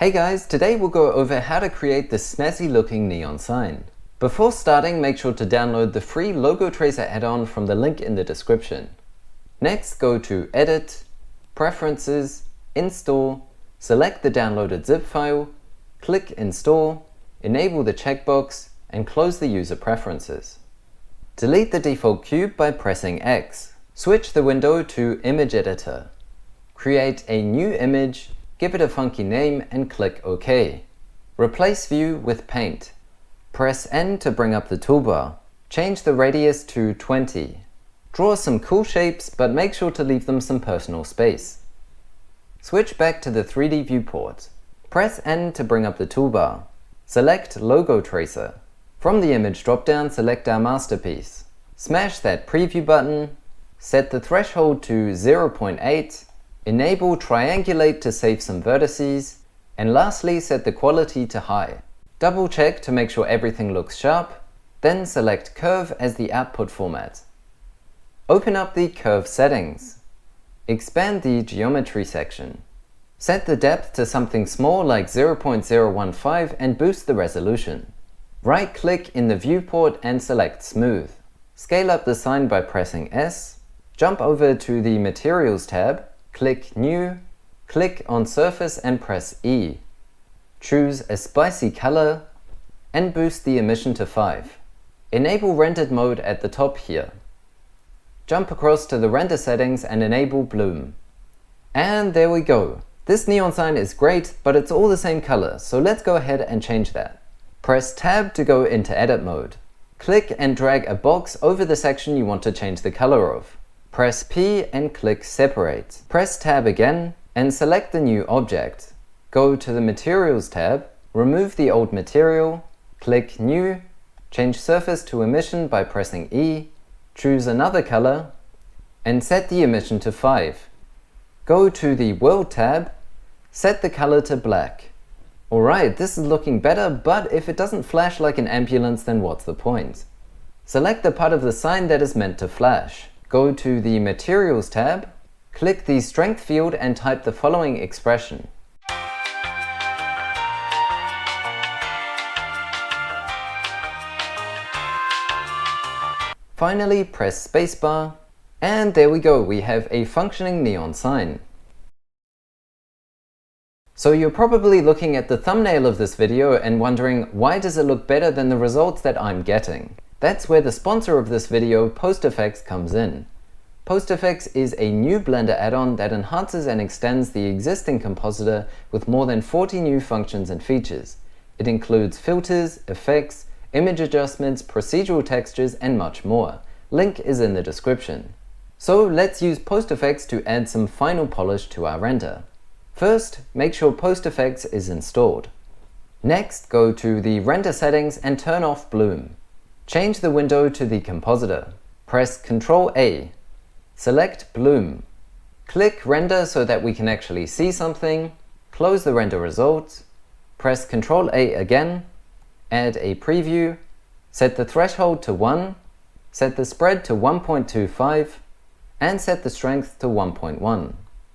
Hey guys, today we'll go over how to create this snazzy looking neon sign. Before starting, make sure to download the free Logo Tracer add-on from the link in the description. Next, go to Edit, Preferences, Install, select the downloaded zip file, click Install, enable the checkbox, and close the user preferences. Delete the default cube by pressing X. Switch the window to Image Editor. Create a new image, give it a funky name and click OK. Replace view with paint. Press N to bring up the toolbar. Change the radius to 20. Draw some cool shapes, but make sure to leave them some personal space. Switch back to the 3D viewport. Press N to bring up the toolbar. Select Logo Tracer. From the image dropdown, select our masterpiece. Smash that preview button. Set the threshold to 0.8. Enable Triangulate to save some vertices, and lastly set the quality to high. Double check to make sure everything looks sharp, then select Curve as the output format. Open up the Curve settings. Expand the Geometry section. Set the depth to something small like 0.015 and boost the resolution. Right-click in the viewport and select Smooth. Scale up the sign by pressing S. Jump over to the Materials tab. Click New, click on Surface and press E. Choose a spicy color and boost the emission to 5. Enable rendered mode at the top here. Jump across to the render settings and enable bloom. And there we go. This neon sign is great, but it's all the same color, so let's go ahead and change that. Press Tab to go into edit mode. Click and drag a box over the section you want to change the color of. Press P and click Separate. Press Tab again and select the new object. Go to the Materials tab, remove the old material, click New, change Surface to Emission by pressing E, choose another color, and set the emission to 5. Go to the World tab, set the color to black. Alright, this is looking better, but if it doesn't flash like an ambulance, then what's the point? Select the part of the sign that is meant to flash. Go to the Materials tab, click the Strength field and type the following expression. Finally, press spacebar, and there we go, we have a functioning neon sign. So you're probably looking at the thumbnail of this video and wondering, why does it look better than the results that I'm getting? That's where the sponsor of this video, PostEffects, comes in. PostEffects is a new Blender add-on that enhances and extends the existing compositor with more than 40 new functions and features. It includes filters, effects, image adjustments, procedural textures, and much more. Link is in the description. So let's use PostEffects to add some final polish to our render. First, make sure PostEffects is installed. Next, go to the render settings and turn off bloom. Change the window to the compositor. Press Ctrl A. Select bloom. Click render so that we can actually see something. Close the render results. Press Ctrl A again. Add a preview. Set the threshold to 1. Set the spread to 1.25. And set the strength to 1.1.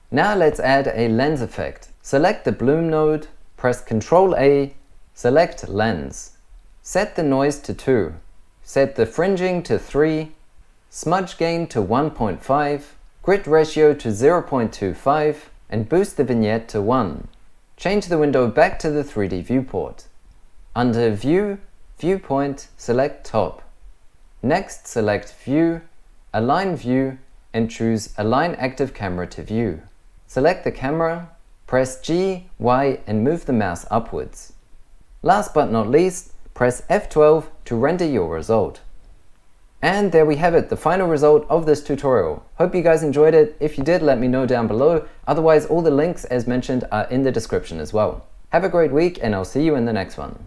Now let's add a lens effect. Select the bloom node. Press Ctrl A. Select lens. Set the noise to 2. Set the fringing to 3, smudge gain to 1.5, grit ratio to 0.25, and boost the vignette to 1. Change the window back to the 3D viewport. Under View, Viewpoint, select Top. Next, select View, Align View, and choose Align Active Camera to View. Select the camera, press G, Y, and move the mouse upwards. Last but not least, press F12 to render your result. And there we have it, the final result of this tutorial. Hope you guys enjoyed it. If you did, let me know down below. Otherwise, all the links as mentioned are in the description as well. Have a great week and I'll see you in the next one.